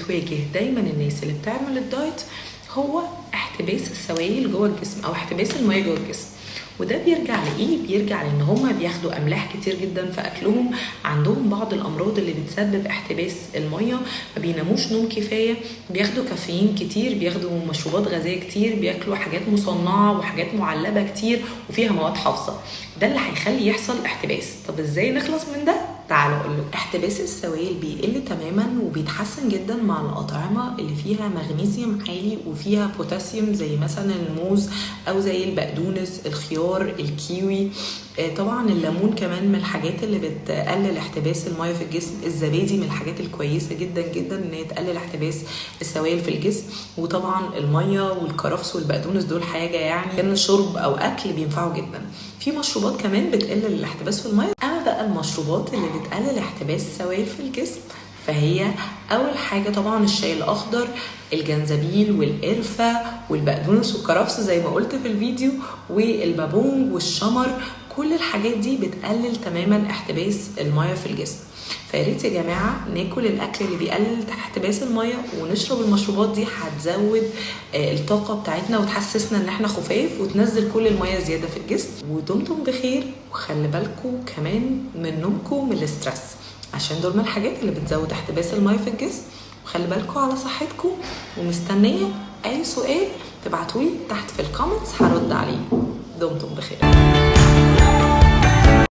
بتواجه دايما الناس اللي بتعمل الدايت هو احتباس السوائل جوه الجسم او احتباس الميه جوه الجسم. وده بيرجع لايه؟ بيرجع لان هم بياخدوا املاح كتير جدا في اكلهم، عندهم بعض الامراض اللي بتسبب احتباس الميه، ما بيناموش نوم كفايه، بياخدوا كافيين كتير، بياخدوا مشروبات غازيه كتير، بياكلوا حاجات مصنعه وحاجات معلبه كتير وفيها مواد حافظه. ده اللي هيخلي يحصل احتباس. طب ازاي نخلص من ده؟ تعالوا اقول لك. احتباس السوائل بيقل تماما وبيتحسن جدا مع الاطعمه اللي فيها مغنيسيوم عالي وفيها بوتاسيوم، زي مثلا الموز او زي البقدونس، الخيار، الكيوي. طبعا الليمون كمان من الحاجات اللي بتقلل احتباس الميه في الجسم. الزبادي من الحاجات الكويسه جدا جدا ان هي تقلل احتباس السوائل في الجسم. وطبعا الميه والكرفس والبقدونس دول حاجه يعني كان شرب او اكل بينفعوا جدا. في مشروبات كمان بتقلل الاحتباس في الميه. اما بقى المشروبات اللي بتقلل احتباس السوائل في الجسم فهي اول حاجه طبعا الشاي الاخضر، الجنزبيل والقرفه والبقدونس والكرفس زي ما قلت في الفيديو، والبابونج والشمر. كل الحاجات دي بتقلل تماما احتباس الميه في الجسم. فياريت يا جماعه ناكل الاكل اللي بيقلل احتباس الميه ونشرب المشروبات دي، هتزود الطاقه بتاعتنا وتحسسنا ان احنا خفاف وتنزل كل الميه زياده في الجسم. ودمتم بخير، وخلي بالكم كمان من نومكم من الاسترس، عشان دول من الحاجات اللي بتزود احتباس الميه في الجسم. وخلي بالكم على صحتكم، ومستنيه اي سؤال تبعتولي تحت في الكومنتس هرد عليه. دمتم بخير.